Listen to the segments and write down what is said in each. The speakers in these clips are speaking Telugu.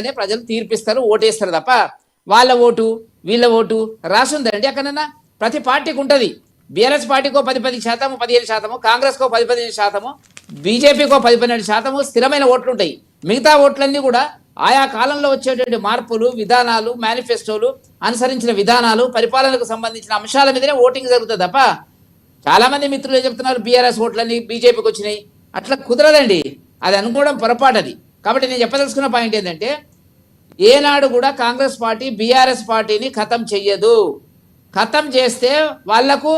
అనే ప్రజలు తీర్పిస్తారు, ఓటేస్తారు తప్ప వాళ్ళ ఓటు వీళ్ళ ఓటు రాసుందండి అక్కడన్నా. ప్రతి పార్టీకి ఉంటుంది. బీఆర్ఎస్ పార్టీకో 10% 15%, కాంగ్రెస్కో 10-15%, బీజేపీకో 10-12% స్థిరమైన ఓట్లు ఉంటాయి. మిగతా ఓట్లన్నీ కూడా ఆయా కాలంలో వచ్చేటువంటి మార్పులు, విధానాలు, మేనిఫెస్టోలు, అనుసరించిన విధానాలు, పరిపాలనకు సంబంధించిన అంశాల మీదనే ఓటింగ్ జరుగుతుంది తప్ప చాలా మంది మిత్రులు చెప్తున్నారు బీఆర్ఎస్ ఓట్లన్నీ బీజేపీకి వచ్చినాయి. అట్లా కుదరదండి, అది అనుకోవడం పొరపాటు అది. కాబట్టి నేను చెప్పదలుచుకున్న పాయింట్ ఏంటంటే ఏనాడు కూడా కాంగ్రెస్ పార్టీ బీఆర్ఎస్ పార్టీని ఖతం చెయ్యదు. ఖతం చేస్తే వాళ్లకు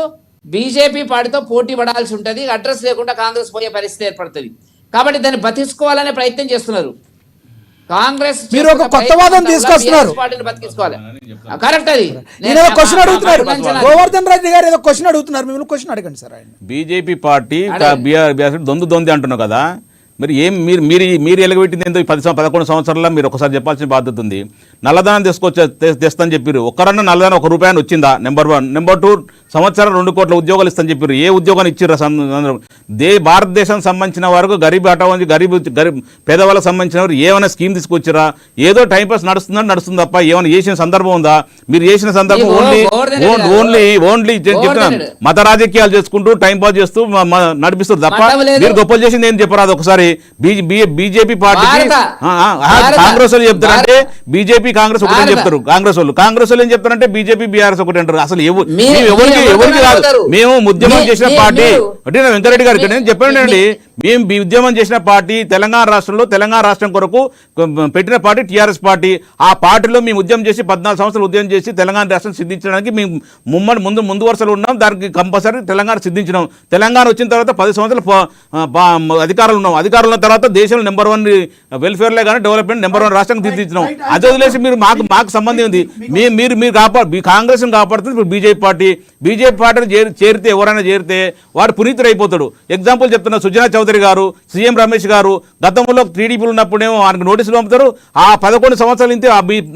బీజేపీ పార్టీతో పోటీ పడాల్సి ఉంటుంది, అడ్రస్ లేకుండా కాంగ్రెస్ పోయే పరిస్థితి ఏర్పడుతుంది. కాబట్టి దాన్ని బతికించుకోవాలనే ప్రయత్నం చేస్తున్నారు. కాంగ్రెస్ మీరు ఒక కొత్త వాదం తీసుకొస్తున్నారు, బతికించుకోవాలి. కరెక్ట్. అది క్వశ్చన్ అడుగుతున్నారు. గోవర్ధన్ రెడ్డి గారు ఏదో క్వశ్చన్ అడుగుతున్నారు, మిమ్మల్ని క్వశ్చన్ అడగండి సార్. ఆయన బీజేపీ పార్టీ దొంది అంటున్నావు కదా, మరి ఏం మీరు ఎలగబెట్టింది ఏందో 10-11 సంవత్సరాల్లో మీరు ఒకసారి చెప్పాల్సిన బాధ్యత ఉంది. నల్లధనం తెస్తాని చెప్పారు, ఒక్కరన్నా నల్లధనం ₹1 వచ్చిందా? నెంబర్ 1. నెంబర్ 2, సంవత్సరం 2 కోట్ల ఉద్యోగాలు ఇస్తాని చెప్పారు. ఏ ఉద్యోగాన్ని ఇచ్చిర్రు? భారతదేశానికి సంబంధించిన వరకు గరీబ్ హఠావో గరీబ్ పేదవాళ్ళకి సంబంధించిన వారు ఏమైనా స్కీమ్ తీసుకొచ్చిరా? ఏదో టైంపాస్ నడుస్తుంది తప్ప ఏమైనా చేసిన సందర్భం ఉందా? మీరు చేసిన సందర్భం ఓన్లీ చెప్తున్నాను, మత రాజకీయాలు చేసుకుంటూ టైంపాస్ చేస్తూ నడిపిస్తారు తప్ప మీరు గొప్పలు చేసింది ఏం చెప్పరాదు. ఒకసారి బీజేపీ పార్టీకి కాంగ్రెస్ వాళ్ళు చెప్తారంటే బీజేపీ కాంగ్రెస్ ఒకటే చెప్తారు. కాంగ్రెస్ వాళ్ళు ఏం చెప్తారంటే బీజేపీ బీఆర్ఎస్ ఒకటి అంటారు. అసలు ఎవరికి కాదు. మేము ఉద్యమం చేసిన పార్టీ అంటే వెంకరెడ్డి గారికి నేను చెప్పానండి, మేము ఉద్యమం చేసిన పార్టీ తెలంగాణ రాష్ట్రంలో తెలంగాణ రాష్ట్రం కొరకు పెట్టిన పార్టీ టీఆర్ఎస్ పార్టీ. ఆ పార్టీలో మేము ఉద్యమం చేసి 14 సంవత్సరాలు ఉద్యమం చేసి తెలంగాణ రాష్ట్రం సిద్ధించడానికి మేము ముందు వరుసలో ఉన్నాం. దానికి కంపల్సరీ తెలంగాణ సిద్ధించినాం. తెలంగాణ వచ్చిన తర్వాత 10 సంవత్సరాలు అధికారులు ఉన్నాం. అధికారులు ఉన్న తర్వాత దేశంలో నెంబర్ 1 వెల్ఫేర్లే కానీ డెవలప్మెంట్ నెంబర్ 1 రాష్ట్రానికి తీర్చినాం. అది వదిలేసి మీరు మాకు సంబంధం ఉంది. మీరు కాంగ్రెస్ కాపాడుతుంది బీజేపీ పార్టీ. బీజేపీ పార్టీని చేరితే ఎవరైనా చేరితే వాడు పునీతుడు అయిపోతాడు. ఎగ్జాంపుల్ చెప్తున్నా, సుజనా చౌదరి గారు, సీఎం రమేష్ గారు గతంలో టీడీపీలు ఉన్నప్పుడేమో ఆయనకు నోటీసులు పంపుతారు. ఆ 11 సంవత్సరాలు ఇంతే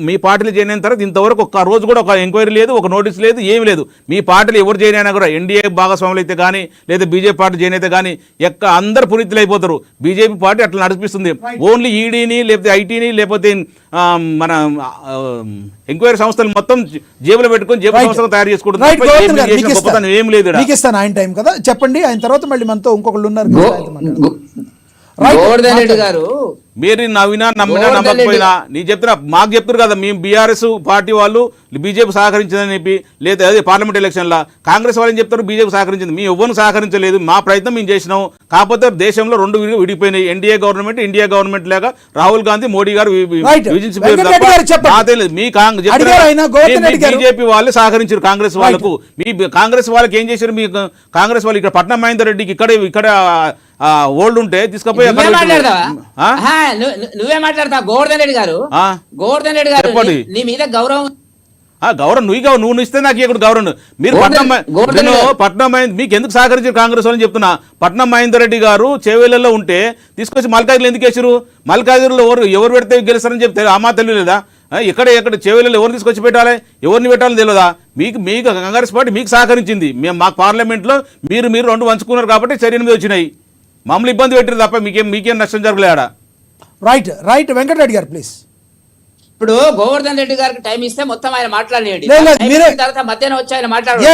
మీ పార్టీలు జాయిన్ అయిన తర్వాత ఇంతవరకు ఒక్క రోజు కూడా ఒక ఎంక్వైరీ లేదు, ఒక నోటీస్ లేదు, ఏమి లేదు. మీ పార్టీలు ఎవరు జాయిన్ అయినా కూడా ఎన్డీఏ భాగస్వాములు అయితే కానీ లేదా బీజేపీ పార్టీ జాయిన్ అయితే కానీ అందరు పునీతులు అయిపోతారు. బీజేపీ పార్టీ అట్లా నడిపిస్తుంది. ఓన్లీ ఈడీని లేకపోతే ఐటీని లేకపోతే మన ఎంక్వైరీ సంస్థలు మొత్తం జేబులో పెట్టుకొని జేబు సంస్థలు తయారు చేసుకుంటుంది. ఏం లేదు. ఆయన టైం కదా, చెప్పండి. ఆయన తర్వాత మళ్ళీ మనతో ఇంకొకళ్ళు ఉన్నారు. గోవర్ధన్ రెడ్డి గారు మీరు నవ్వినా నమ్మినా నమ్మకపోయినా నేను చెప్తున్నా, మాకు చెప్తారు కదా మేము బీఆర్ఎస్ పార్టీ వాళ్ళు బీజేపీ సహకరించిందని చెప్పి, లేదా అదే పార్లమెంట్ ఎలక్షన్లో కాంగ్రెస్ వాళ్ళని చెప్తారు బీజేపీ సహకరించింది. మేము ఎవరిని సహకరించలేదు, మా ప్రయత్నం మేము చేసినాం. కాకపోతే దేశంలో 2 విడిపోయినాయి. ఎన్డీఏ గవర్నమెంట్ ఇండియా గవర్నమెంట్ లేక రాహుల్ గాంధీ మోడీ గారు విభజించిపోయారు. బీజేపీ వాళ్ళు సహకరించారు కాంగ్రెస్ వాళ్ళకు. మీ కాంగ్రెస్ వాళ్ళకి ఏం చేశారు? మీ కాంగ్రెస్ వాళ్ళు ఇక్కడ పట్నం మహేందర్ రెడ్డికి ఇక్కడ ఓల్డ్ ఉంటే తీసుకుపోయి నువ్వే మాట్లాడతావు. గోవర్ధన్ రెడ్డి గారు నీ మీద గౌరవం నువ్వు ఇస్తే నాకు ఇక్కడ గౌరవం. మీరు పట్నం మీకు ఎందుకు సహకరించారు కాంగ్రెస్ వాళ్ళని చెప్తున్నా. పట్నం మహేందర్ రెడ్డి గారు చేవేళ్లలో ఉంటే తీసుకొచ్చి మల్కాజ్గిరిలో ఎందుకు వేసారు? మల్కాజ్గిరిలో ఎవరు పెడితే గెలుస్తారని చెప్తే అమ్మా తెలియలేదా? ఎక్కడ చేవేళ్లలో ఎవరు తీసుకొచ్చి పెట్టాలి, ఎవరిని పెట్టాలని తెలియదా? మీకు కాంగ్రెస్ పార్టీ మీకు సహకరించింది. మాకు పార్లమెంట్లో మీరు 2 పంచుకున్నారు కాబట్టి సరి 8 వచ్చినాయి. మమ్మల్ని ఇబ్బంది పెట్టారు తప్ప మీకేం నష్టం జరగలేడా? రైట్ వెంకటరెడ్డి గారు ప్లీజ్. ఇప్పుడు గోవర్ధన్ రెడ్డి గారికి టైం ఇస్తే మొత్తం ఆయన మాట్లాడలేండి. తర్వాత మధ్యాహ్నం వచ్చి ఆయన మాట్లాడకూడదు.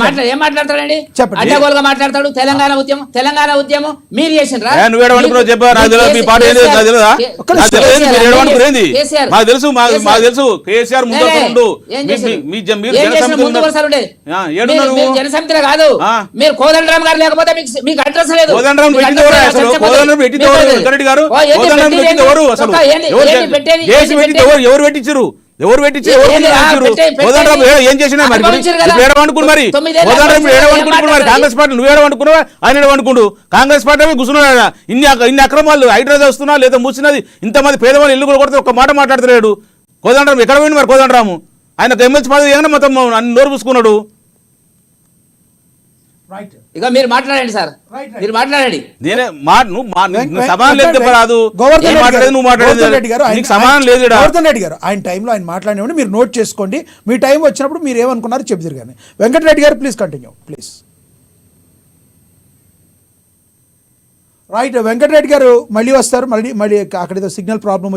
ఆయన ఏం మాట్లాడతాడండి? అడ్డగోలుగా మాట్లాడతాడు. తెలంగాణ ఉద్యమం మీరు చేసిండ్రా? తెలుసు కేసీఆర్ జనసమితిలో కాదు. మీరు కోదండరామ్ గారు లేకపోతే మీకు అడ్రస్ లేదు. ఎవరు పెట్టించారు? ఏం చేసినా మరి కాంగ్రెస్ పార్టీ నువ్వు ఏడవనుకున్నావా? ఆయన ఏడవనుకుండు. కాంగ్రెస్ పార్టీ కూర్చున్నాడు. ఇన్ని అక్రమాలు హైడ్రా చేస్తున్నా లేదా మూసినది ఇంతమంది పేదవాళ్ళు ఇల్లు కూడా కొడితే ఒక్క మాట మాట్లాడతలేడు. కోదండరాము ఎక్కడ పోయింది మరి? కోదండరాము ఆయన ఎమ్మెల్సీ పదవి ఏమైనా మొత్తం అన్ని నోరు పూసుకున్నాడు. ఇక మీరు మాట్లాడండి సార్, మీరు మాట్లాడండి. గోవర్ధన్ రెడ్డి గారు ఆయన టైంలో ఆయన మాట్లాడినప్పుడు మీరు నోట్ చేసుకోండి. మీ టైం వచ్చినప్పుడు మీరు ఏమనుకున్నారు చెప్తారు. కానీ వెంకటరెడ్డి గారు ప్లీజ్ కంటిన్యూ ప్లీజ్. వెంకటరెడ్డి గారు మళ్ళీ వస్తారు. మళ్ళీ అక్కడ ఏదో సిగ్నల్ ప్రాబ్లం